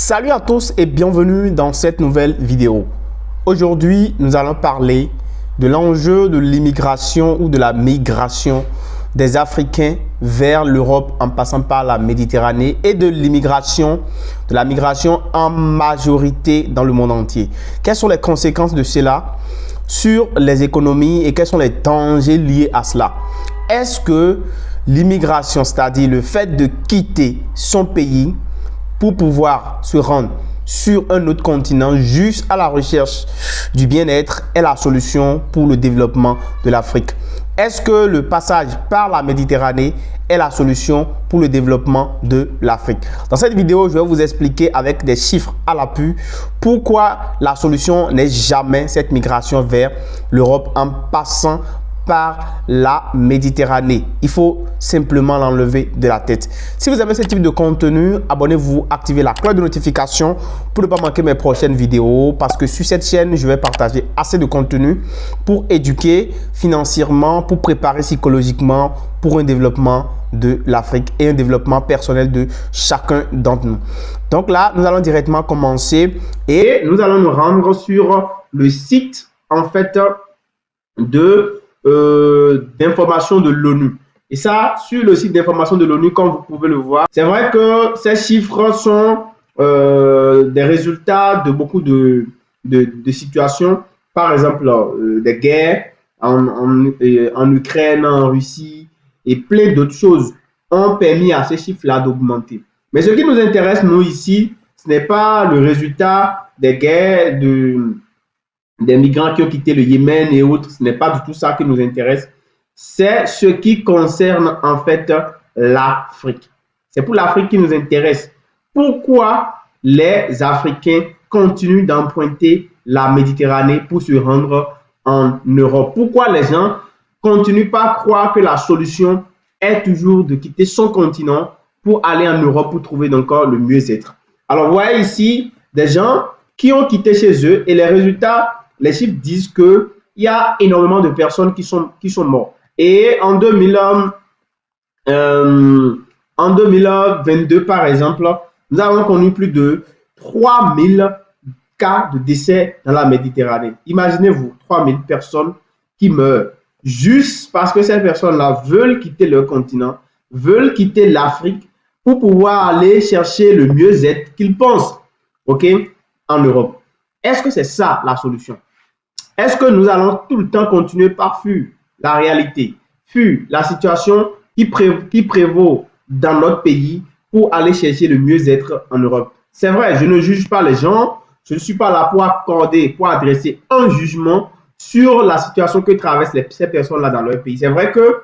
Salut à tous et bienvenue dans cette nouvelle vidéo. Aujourd'hui, nous allons parler de l'enjeu de l'immigration ou de la migration des Africains vers l'Europe en passant par la Méditerranée et de la migration en majorité dans le monde entier. Quelles sont les conséquences de cela sur les économies et quels sont les dangers liés à cela? Est-ce que l'immigration, c'est-à-dire le fait de quitter son pays pour pouvoir se rendre sur un autre continent juste à la recherche du bien-être est la solution pour le développement de l'Afrique? Est-ce que le passage par la Méditerranée est la solution pour le développement de l'Afrique? Dans cette vidéo, je vais vous expliquer avec des chiffres à l'appui pourquoi la solution n'est jamais cette migration vers l'Europe en passant par la Méditerranée. Il faut simplement l'enlever de la tête. Si vous aimez ce type de contenu, abonnez-vous, activez la cloche de notification pour ne pas manquer mes prochaines vidéos parce que sur cette chaîne, je vais partager assez de contenu pour éduquer financièrement, pour préparer psychologiquement pour un développement de l'Afrique et un développement personnel de chacun d'entre nous. Donc là, nous allons directement commencer et nous allons nous rendre sur le site en fait d'information de l'ONU. Et ça, sur le site d'information de l'ONU, comme vous pouvez le voir, c'est vrai que ces chiffres sont des résultats de beaucoup de situations. Par exemple, des guerres en Ukraine, en Russie et plein d'autres choses ont permis à ces chiffres-là d'augmenter. Mais ce qui nous intéresse, nous, ici, ce n'est pas le résultat des guerres, des migrants qui ont quitté le Yémen et autres, ce n'est pas du tout ça qui nous intéresse. C'est ce qui concerne en fait l'Afrique. C'est pour l'Afrique qui nous intéresse. Pourquoi les Africains continuent d'emprunter la Méditerranée pour se rendre en Europe? Pourquoi les gens continuent pas à croire que la solution est toujours de quitter son continent pour aller en Europe pour trouver encore le mieux-être? Alors, vous voyez ici des gens qui ont quitté chez eux et les résultats, les chiffres disent qu'il y a énormément de personnes qui sont mortes. Et en 2022, par exemple, nous avons connu plus de 3000 cas de décès dans la Méditerranée. Imaginez-vous, 3000 personnes qui meurent juste parce que ces personnes-là veulent quitter leur continent, veulent quitter l'Afrique pour pouvoir aller chercher le mieux-être qu'ils pensent, en Europe. Est-ce que c'est ça la solution? Est-ce que nous allons tout le temps continuer par fuir la réalité, fuir la situation qui prévaut dans notre pays pour aller chercher le mieux-être en Europe? C'est vrai, je ne juge pas les gens, je ne suis pas là pour adresser un jugement sur la situation que traversent ces personnes-là dans leur pays. C'est vrai que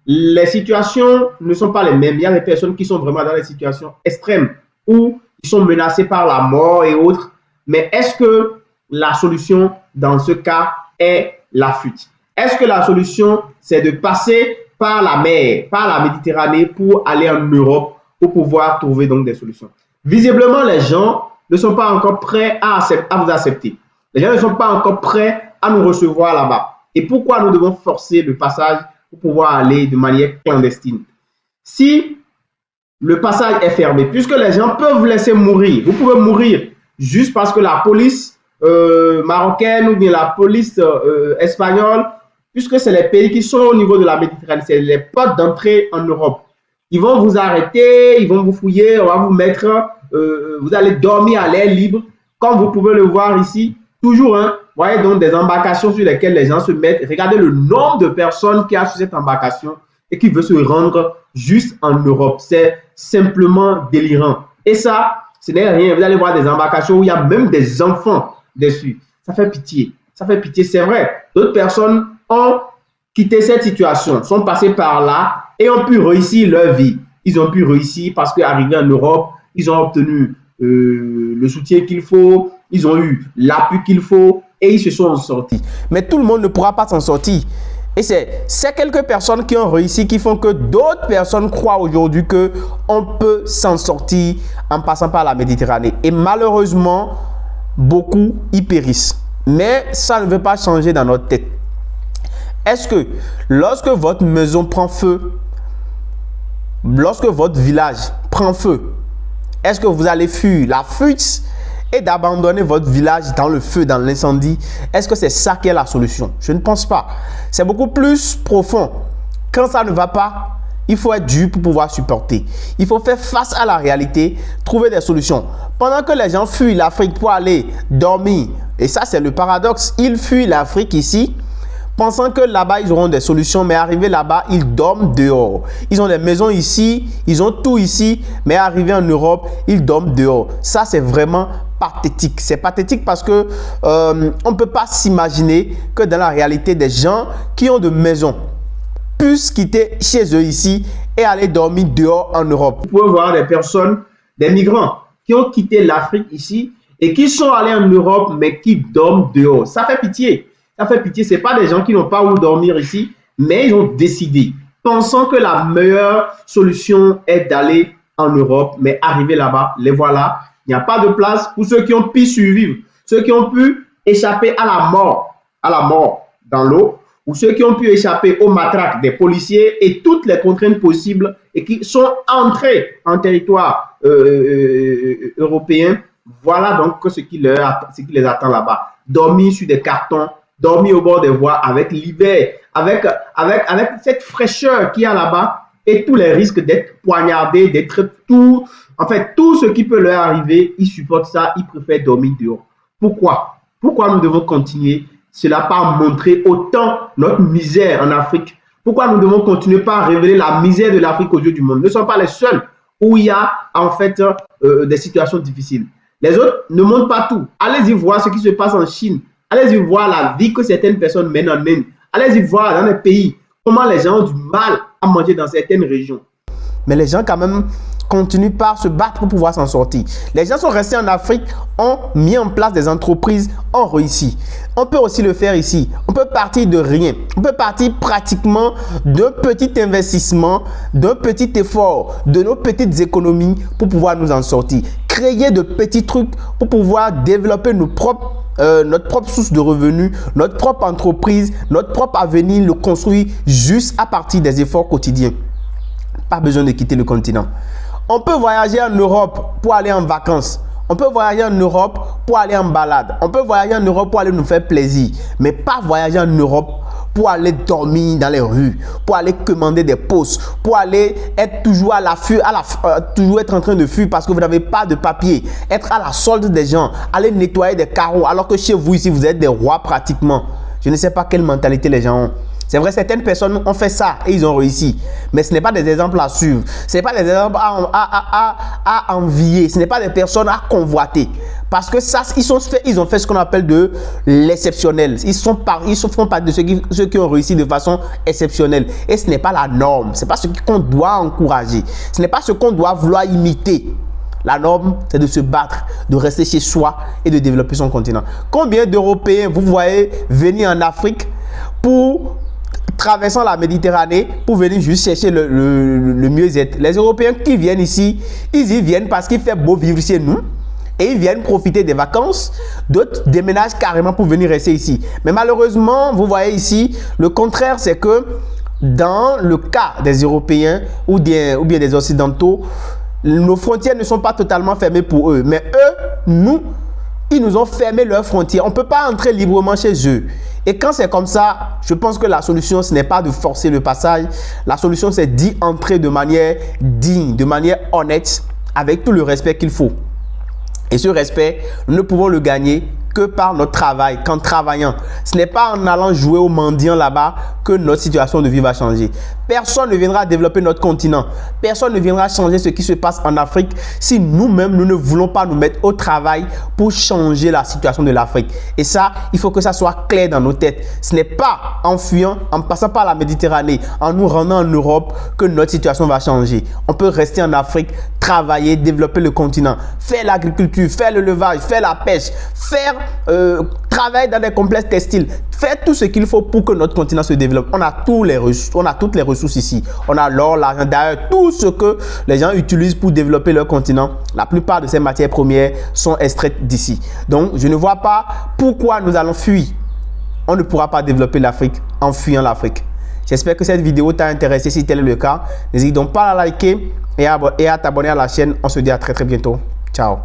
les situations ne sont pas les mêmes. Il y a des personnes qui sont vraiment dans des situations extrêmes où ils sont menacés par la mort et autres. Mais est-ce que la solution dans ce cas est la fuite? Est-ce que la solution, c'est de passer par la mer, par la Méditerranée pour aller en Europe pour pouvoir trouver donc des solutions? Visiblement, les gens ne sont pas encore prêts à vous accepter. Les gens ne sont pas encore prêts à nous recevoir là-bas. Et pourquoi nous devons forcer le passage pour pouvoir aller de manière clandestine? Si le passage est fermé, puisque les gens peuvent vous laisser mourir, vous pouvez mourir juste parce que la police marocaine ou bien la police espagnole, puisque c'est les pays qui sont au niveau de la Méditerranée, c'est les portes d'entrée en Europe. Ils vont vous arrêter, ils vont vous fouiller, on va vous mettre, vous allez dormir à l'air libre, comme vous pouvez le voir ici, toujours, vous voyez donc des embarcations sur lesquelles les gens se mettent. Regardez le nombre de personnes qu'il y a sur cette embarcation et qui veut se rendre juste en Europe. C'est simplement délirant. Et ça, ce n'est rien. Vous allez voir des embarcations où il y a même des enfants dessus. Ça fait pitié. Ça fait pitié, c'est vrai. D'autres personnes ont quitté cette situation, sont passées par là et ont pu réussir leur vie. Ils ont pu réussir parce qu'arrivés en Europe, ils ont obtenu le soutien qu'il faut, ils ont eu l'appui qu'il faut et ils se sont sortis. Mais tout le monde ne pourra pas s'en sortir. Et c'est ces quelques personnes qui ont réussi qui font que d'autres personnes croient aujourd'hui qu'on peut s'en sortir en passant par la Méditerranée. Et malheureusement, beaucoup y périssent. Mais ça ne veut pas changer dans notre tête. Est-ce que lorsque votre maison prend feu, lorsque votre village prend feu, Est-ce que vous allez fuir la fuite et d'abandonner votre village dans le feu, dans l'incendie? Est-ce que c'est ça qui est la solution? Je ne pense pas. C'est beaucoup plus profond. Quand ça ne va pas, il faut être dur pour pouvoir supporter. Il faut faire face à la réalité, trouver des solutions. Pendant que les gens fuient l'Afrique pour aller dormir, et ça c'est le paradoxe, ils fuient l'Afrique ici, pensant que là-bas, ils auront des solutions, mais arrivés là-bas, ils dorment dehors. Ils ont des maisons ici, ils ont tout ici, mais arrivés en Europe, ils dorment dehors. Ça, c'est vraiment pathétique. C'est pathétique parce que on ne peut pas s'imaginer que dans la réalité, des gens qui ont de maisons puissent quitter chez eux ici et aller dormir dehors en Europe. Vous pouvez voir des personnes, des migrants qui ont quitté l'Afrique ici et qui sont allés en Europe, mais qui dorment dehors. Ça fait pitié. Ça fait pitié. Ce n'est pas des gens qui n'ont pas où dormir ici, mais ils ont décidé, pensant que la meilleure solution est d'aller en Europe, mais arriver là-bas, les voilà. Il n'y a pas de place pour ceux qui ont pu survivre, ceux qui ont pu échapper à la mort dans l'eau, ou ceux qui ont pu échapper aux matraques des policiers et toutes les contraintes possibles et qui sont entrés en territoire européen. Voilà donc ce qui les attend là-bas. Dormir sur des cartons, dormir au bord des voies avec l'hiver, avec cette fraîcheur qu'il y a là-bas et tous les risques d'être poignardés, d'être tout, en fait, tout ce qui peut leur arriver, ils supportent ça, ils préfèrent dormir dehors. Pourquoi? Pourquoi nous devons continuer cela par montrer autant notre misère en Afrique? Pourquoi nous devons continuer par révéler la misère de l'Afrique aux yeux du monde? Nous ne sommes pas les seuls où il y a en fait des situations difficiles. Les autres ne montrent pas tout. Allez-y voir ce qui se passe en Chine. Allez-y voir la vie que certaines personnes mènent en Inde. Allez-y voir dans les pays comment les gens ont du mal à manger dans certaines régions. Mais les gens quand même continuent par se battre pour pouvoir s'en sortir. Les gens sont restés en Afrique, ont mis en place des entreprises, ont réussi. On peut aussi le faire ici. On peut partir de rien. On peut partir pratiquement d'un petit investissement, d'un petit effort, de nos petites économies pour pouvoir nous en sortir. Créer de petits trucs pour pouvoir développer notre propre source de revenus, notre propre entreprise, notre propre avenir, le construire juste à partir des efforts quotidiens. Pas besoin de quitter le continent. On peut voyager en Europe pour aller en vacances. On peut voyager en Europe pour aller en balade. On peut voyager en Europe pour aller nous faire plaisir. Mais pas voyager en Europe pour aller dormir dans les rues, pour aller commander des postes, pour aller être toujours à l'affût, toujours être en train de fuir parce que vous n'avez pas de papier, être à la solde des gens, aller nettoyer des carreaux alors que chez vous ici, vous êtes des rois pratiquement. Je ne sais pas quelle mentalité les gens ont. C'est vrai, certaines personnes ont fait ça et ils ont réussi. Mais ce n'est pas des exemples à suivre. Ce n'est pas des exemples à envier. Ce n'est pas des personnes à convoiter. Parce que ça, ils ont fait ce qu'on appelle de l'exceptionnel. Ils font partie de ceux qui ont réussi de façon exceptionnelle. Et ce n'est pas la norme. Ce n'est pas ce qu'on doit encourager. Ce n'est pas ce qu'on doit vouloir imiter. La norme, c'est de se battre, de rester chez soi et de développer son continent. Combien d'Européens vous voyez venir en Afrique pour traversant la Méditerranée pour venir juste chercher le mieux-être? Les Européens qui viennent ici, ils y viennent parce qu'il fait beau vivre chez nous et ils viennent profiter des vacances. D'autres déménagent carrément pour venir rester ici. Mais malheureusement, vous voyez ici, le contraire, c'est que dans le cas des Européens ou bien des Occidentaux, nos frontières ne sont pas totalement fermées pour eux. Mais eux, ils nous ont fermé leurs frontières. On ne peut pas entrer librement chez eux. Et quand c'est comme ça, je pense que la solution, ce n'est pas de forcer le passage. La solution, c'est d'y entrer de manière digne, de manière honnête, avec tout le respect qu'il faut. Et ce respect, nous ne pouvons le gagner que par notre travail, qu'en travaillant. Ce n'est pas en allant jouer aux mendiants là-bas que notre situation de vie va changer. Personne ne viendra développer notre continent. Personne ne viendra changer ce qui se passe en Afrique si nous-mêmes, nous ne voulons pas nous mettre au travail pour changer la situation de l'Afrique. Et ça, il faut que ça soit clair dans nos têtes. Ce n'est pas en fuyant, en passant par la Méditerranée, en nous rendant en Europe que notre situation va changer. On peut rester en Afrique, travailler, développer le continent, faire l'agriculture, faire l'élevage, faire la pêche, faire travailler dans des complexes textiles, faire tout ce qu'il faut pour que notre continent se développe. On a toutes les ressources ici. On a l'or, l'argent, d'ailleurs, tout ce que les gens utilisent pour développer leur continent. La plupart de ces matières premières sont extraites d'ici. Donc, je ne vois pas pourquoi nous allons fuir. On ne pourra pas développer l'Afrique en fuyant l'Afrique. J'espère que cette vidéo t'a intéressé. Si tel est le cas, n'hésite donc pas à liker et à t'abonner à la chaîne. On se dit à très bientôt. Ciao.